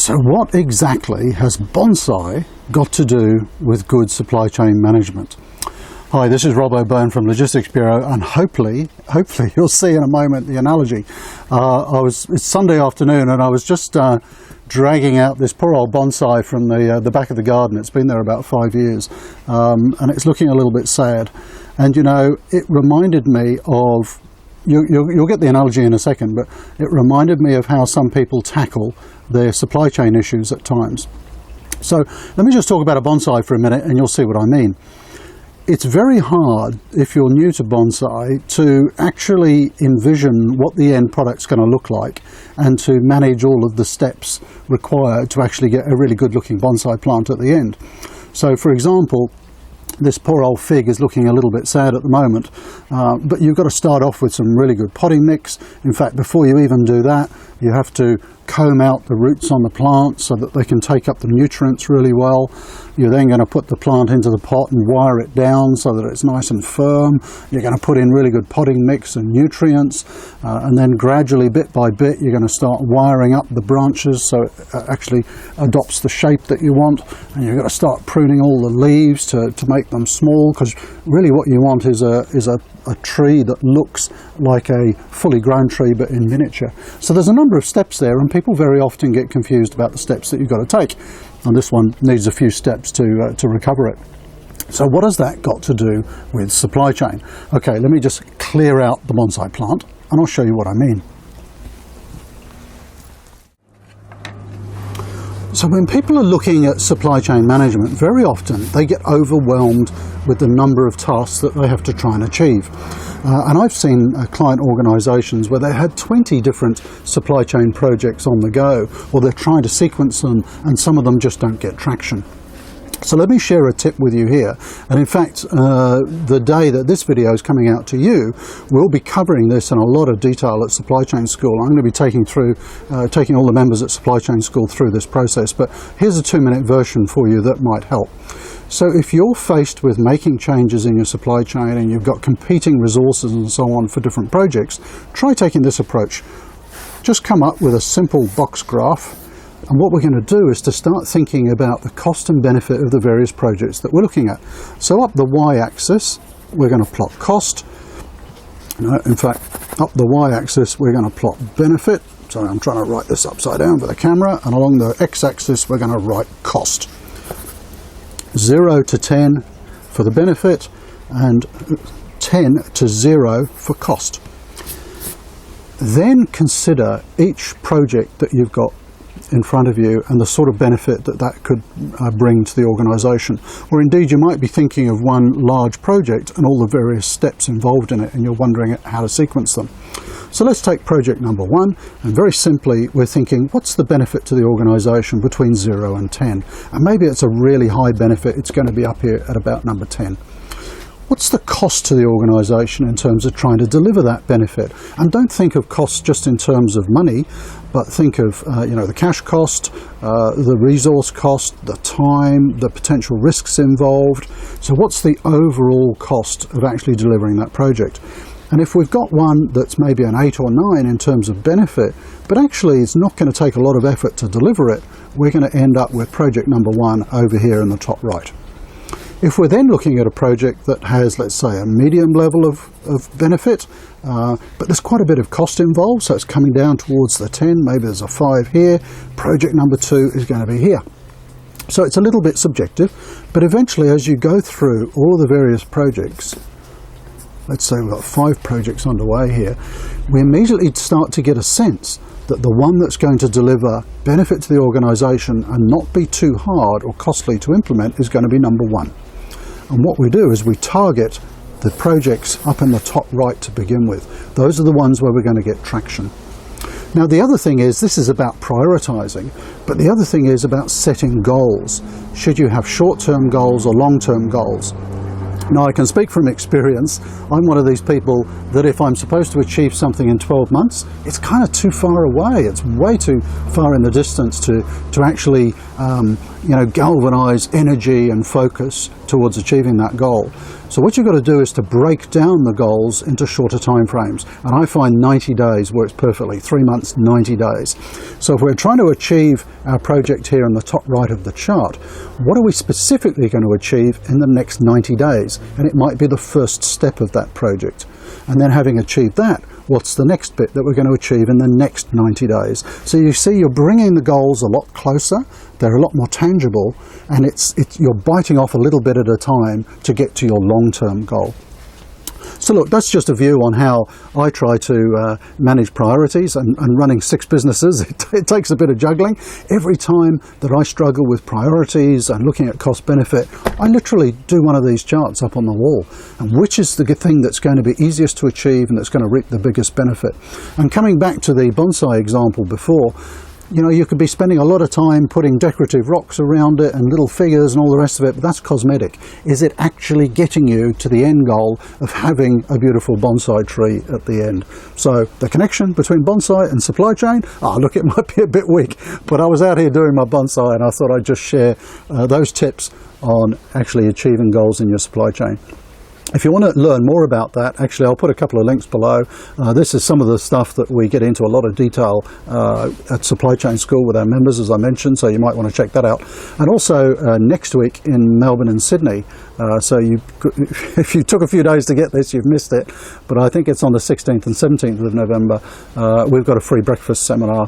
So what exactly has bonsai got to do with good supply chain management? Hi, this is Rob O'Byrne from Logistics Bureau, and hopefully you'll see in a moment the analogy. It's Sunday afternoon and I was just dragging out this poor old bonsai from the back of the garden. It's been there about 5 years and it's looking a little bit sad. And you know, it reminded me of, you'll get the analogy in a second, but it reminded me of how some people tackle their supply chain issues at times. So let me just talk about a bonsai for a minute and you'll see what I mean. It's very hard, if you're new to bonsai, to actually envision what the end product's going to look like and to manage all of the steps required to actually get a really good looking bonsai plant at the end. So for example, this poor old fig is looking a little bit sad at the moment, but you've got to start off with some really good potting mix. In fact, before you even do that, you have to comb out the roots on the plant so that they can take up the nutrients really well. You're then going to put the plant into the pot and wire it down so that it's nice and firm. You're going to put in really good potting mix and nutrients, and then gradually, bit by bit, you're going to start wiring up the branches so it actually adopts the shape that you want. And you've got to start pruning all the leaves to make them small, because really what you want is a tree that looks like a fully grown tree but in miniature. So there's a number of steps there, and people very often get confused about the steps that you've got to take. And this one needs a few steps to recover it. So what has that got to do with supply chain? Okay, let me just clear out the bonsai plant and I'll show you what I mean. So when people are looking at supply chain management, very often they get overwhelmed with the number of tasks that they have to try and achieve. And I've seen client organisations where they had 20 different supply chain projects on the go, or they're trying to sequence them and some of them just don't get traction. So let me share a tip with you here, and in fact the day that this video is coming out to you, we'll be covering this in a lot of detail at Supply Chain School. I'm going to be taking all the members at Supply Chain School through this process, but here's a 2-minute version for you that might help. So if you're faced with making changes in your supply chain and you've got competing resources and so on for different projects, try taking this approach. Just come up with a simple box graph. And what we're going to do is to start thinking about the cost and benefit of the various projects that we're looking at. So up the y-axis, we're going to plot cost. In fact, up the y-axis, we're going to plot benefit. Sorry, I'm trying to write this upside down with the camera. And along the x-axis, we're going to write cost. 0 to 10 for the benefit and 10 to 0 for cost. Then consider each project that you've got in front of you and the sort of benefit that that could bring to the organisation. Or indeed you might be thinking of one large project and all the various steps involved in it, and you're wondering how to sequence them. So let's take project number 1, and very simply we're thinking, what's the benefit to the organisation between 0 and 10? And maybe it's a really high benefit, it's going to be up here at about number 10. What's the cost to the organisation in terms of trying to deliver that benefit? And don't think of costs just in terms of money, but think of the cash cost, the resource cost, the time, the potential risks involved. So what's the overall cost of actually delivering that project? And if we've got one that's maybe an 8 or 9 in terms of benefit, but actually it's not going to take a lot of effort to deliver it, we're going to end up with project number 1 over here in the top right. If we're then looking at a project that has, let's say, a medium level of benefit, but there's quite a bit of cost involved, so it's coming down towards the 10, maybe there's a 5 here, project number 2 is going to be here. So it's a little bit subjective, but eventually as you go through all of the various projects, let's say we've got 5 projects underway here, we immediately start to get a sense that the one that's going to deliver benefit to the organisation and not be too hard or costly to implement is going to be number 1. And what we do is we target the projects up in the top right to begin with. Those are the ones where we're going to get traction. Now the other thing is, this is about prioritising, but the other thing is about setting goals. Should you have short-term goals or long-term goals? Now I can speak from experience. I'm one of these people that if I'm supposed to achieve something in 12 months, it's kind of too far away. It's way too far in the distance to actually galvanise energy and focus towards achieving that goal. So what you've got to do is to break down the goals into shorter time frames. And I find 90 days works perfectly. 3 months, 90 days. So if we're trying to achieve our project here in the top right of the chart, what are we specifically going to achieve in the next 90 days? And it might be the first step of that project. And then having achieved that, what's the next bit that we're going to achieve in the next 90 days? So you see, you're bringing the goals a lot closer, they're a lot more tangible, and you're biting off a little bit at a time to get to your long-term goal. So look, that's just a view on how I try to manage priorities, and running 6 businesses, it takes a bit of juggling. Every time that I struggle with priorities and looking at cost benefit, I literally do one of these charts up on the wall. And which is the thing that's going to be easiest to achieve and that's going to reap the biggest benefit? And coming back to the bonsai example before, you know, you could be spending a lot of time putting decorative rocks around it and little figures and all the rest of it, but that's cosmetic. Is it actually getting you to the end goal of having a beautiful bonsai tree at the end? So the connection between bonsai and supply chain, look, it might be a bit weak, but I was out here doing my bonsai and I thought I'd just share those tips on actually achieving goals in your supply chain. If you want to learn more about that, actually I'll put a couple of links below. This is some of the stuff that we get into a lot of detail at Supply Chain School with our members, as I mentioned, so you might want to check that out. And also next week in Melbourne and Sydney, so if you took a few days to get this, you've missed it, but I think it's on the 16th and 17th of November. We've got a free breakfast seminar,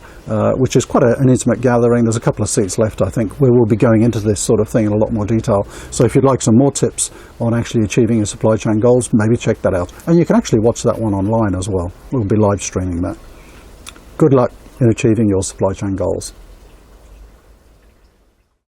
which is quite an intimate gathering. There's a couple of seats left, I think, where we'll be going into this sort of thing in a lot more detail. So if you'd like some more tips on actually achieving your supply chain goals, maybe check that out. And you can actually watch that one online as well. We'll be live streaming that. Good luck in achieving your supply chain goals.